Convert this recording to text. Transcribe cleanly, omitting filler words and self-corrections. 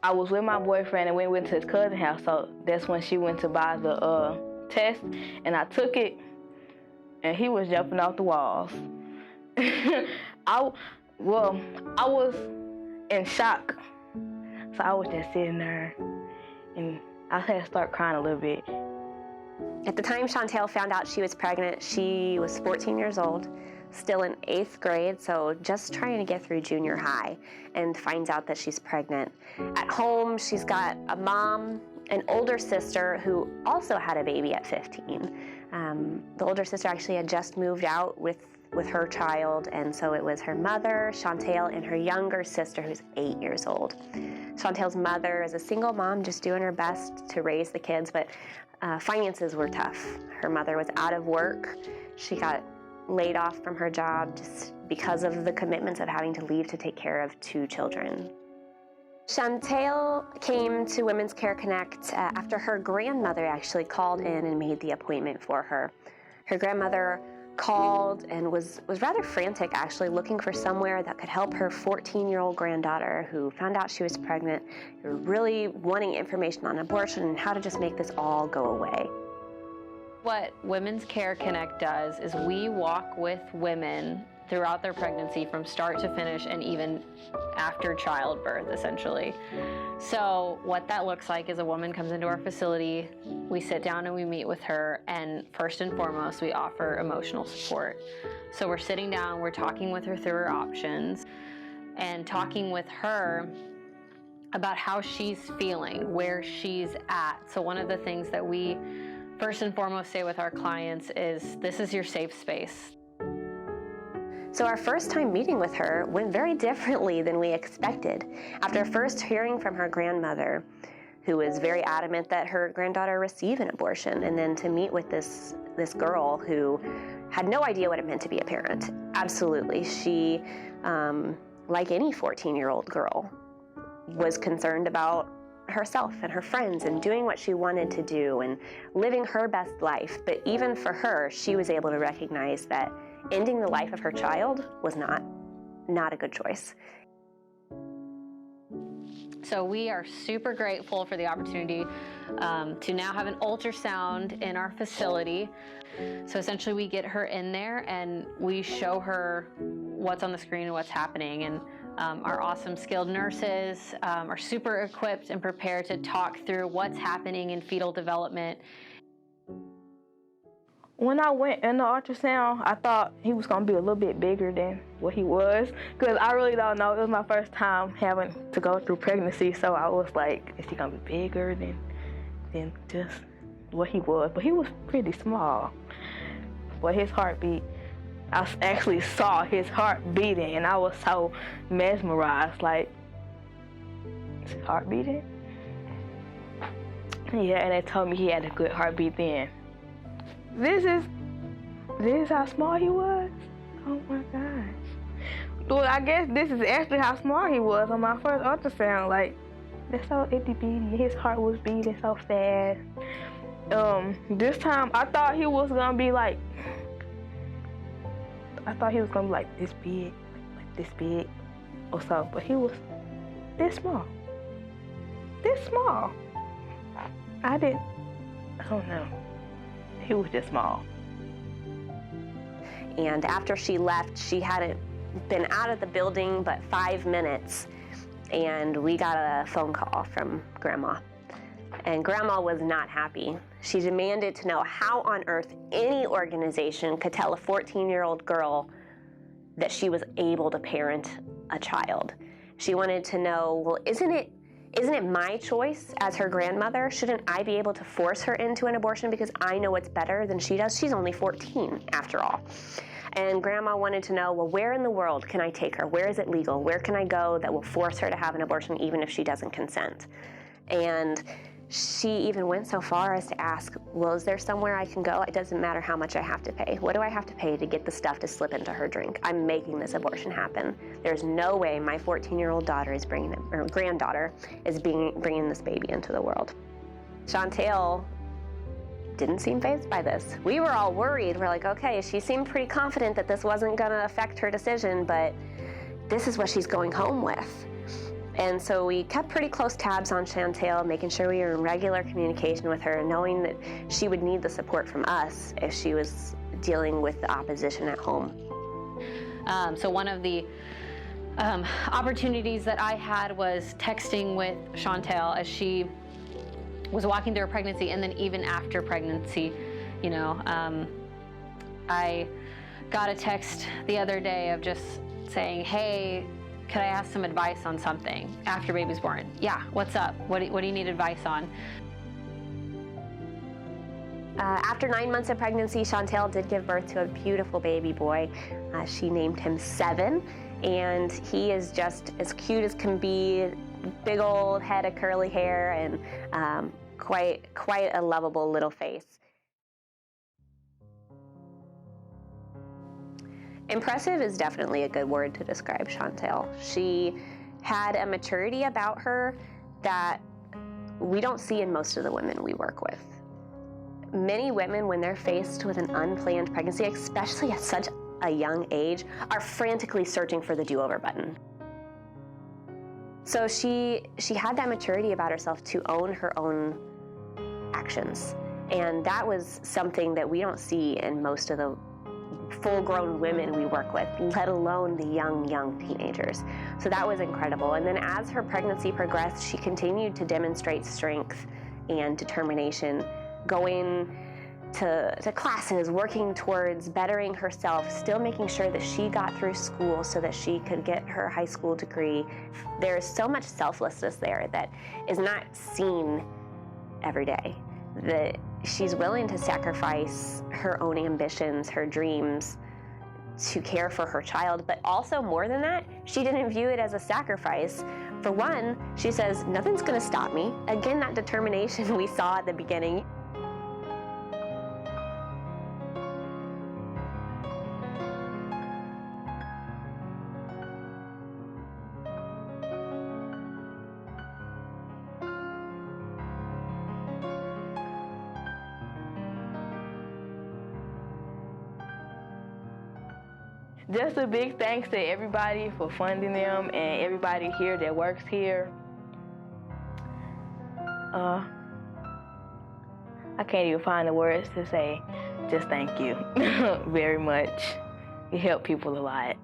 I was with my boyfriend and we went to his cousin's house, so that's when she went to buy the test, and I took it, and he was jumping off the walls. I was in shock, so I was just sitting there, and I had to start crying a little bit. At the time Shantale found out she was pregnant, she was 14 years old, still in 8th grade, so just trying to get through junior high, and finds out that she's pregnant. At home, she's got a mom, an older sister who also had a baby at 15. The older sister actually had just moved out with her child, and so it was her mother, Shantale, and her younger sister who's 8 years old. Shantale's mother is a single mom just doing her best to raise the kids, but finances were tough. Her mother was out of work. She got laid off from her job just because of the commitments of having to leave to take care of 2 children. Shantale came to Women's Care Connect after her grandmother actually called in and made the appointment for her. Her grandmother called and was rather frantic, actually, looking for somewhere that could help her 14-year-old granddaughter who found out she was pregnant, who were really wanting information on abortion and how to just make this all go away. What Women's Care Connect does is we walk with women throughout their pregnancy from start to finish and even after childbirth, essentially. So what that looks like is a woman comes into our facility, we sit down and we meet with her, and first and foremost, we offer emotional support. So we're sitting down, we're talking with her through her options, and talking with her about how she's feeling, where she's at. So one of the things that we first and foremost say with our clients is, this is your safe space. So our first time meeting with her went very differently than we expected. After first hearing from her grandmother, who was very adamant that her granddaughter receive an abortion, and then to meet with this girl who had no idea what it meant to be a parent. Absolutely. She, like any 14-year-old girl, was concerned about herself and her friends and doing what she wanted to do and living her best life. But even for her, she was able to recognize that ending the life of her child was not a good choice. So we are super grateful for the opportunity to now have an ultrasound in our facility. So essentially we get her in there and we show her what's on the screen and what's happening. And our awesome skilled nurses are super equipped and prepared to talk through what's happening in fetal development. When I went in the ultrasound, I thought he was going to be a little bit bigger than what he was, because I really don't know. It was my first time having to go through pregnancy, so I was like, is he going to be bigger than just what he was? But he was pretty small. But his heartbeat, I actually saw his heart beating, and I was so mesmerized, like, is his heart beating? Yeah, and they told me he had a good heartbeat then. This is how small he was? Oh my gosh. Well, I guess this is actually how small he was on my first ultrasound. Like, that's so itty bitty. His heart was beating so fast. This time I thought he was gonna be like, this big or so, but he was this small. This small. I don't know. He was just small. And after she left, she hadn't been out of the building but 5 minutes, and we got a phone call from Grandma. And Grandma was not happy. She demanded to know how on earth any organization could tell a 14-year-old girl that she was able to parent a child. She wanted to know, well, isn't it my choice as her grandmother? Shouldn't I be able to force her into an abortion because I know it's better than she does? She's only 14 after all. And Grandma wanted to know, well, where in the world can I take her? Where is it legal? Where can I go that will force her to have an abortion even if she doesn't consent? And she even went so far as to ask, well, is there somewhere I can go? It doesn't matter how much I have to pay. What do I have to pay to get the stuff to slip into her drink? I'm making this abortion happen. There's no way my 14-year-old daughter is granddaughter is bringing this baby into the world. Shantale didn't seem fazed by this. We were all worried. We're like, okay, she seemed pretty confident that this wasn't gonna affect her decision, but this is what she's going home with. And so we kept pretty close tabs on Shantale, making sure we were in regular communication with her, knowing that she would need the support from us if she was dealing with the opposition at home. So one of the opportunities that I had was texting with Shantale as she was walking through her pregnancy, and then even after pregnancy, you know, I got a text the other day of just saying, hey, could I ask some advice on something after baby's born? Yeah, what's up? What do you need advice on? After 9 months of pregnancy, Shantale did give birth to a beautiful baby boy. She named him Seven, and he is just as cute as can be, big old head of curly hair, and quite a lovable little face. Impressive is definitely a good word to describe Shantale. She had a maturity about her that we don't see in most of the women we work with. Many women, when they're faced with an unplanned pregnancy, especially at such a young age, are frantically searching for the do-over button. So she had that maturity about herself to own her own actions. And that was something that we don't see in most of the full-grown women we work with, let alone the young teenagers. So that was incredible. And then as her pregnancy progressed, she continued to demonstrate strength and determination, going to classes, working towards bettering herself, still making sure that she got through school so that she could get her high school degree. There's so much selflessness there that is not seen every day, that she's willing to sacrifice her own ambitions, her dreams, to care for her child. But also, more than that, she didn't view it as a sacrifice. For one, she says, nothing's gonna stop me. Again, that determination we saw at the beginning. Just a big thanks to everybody for funding them and everybody here that works here. I can't even find the words to say. Just thank you very much. You help people a lot.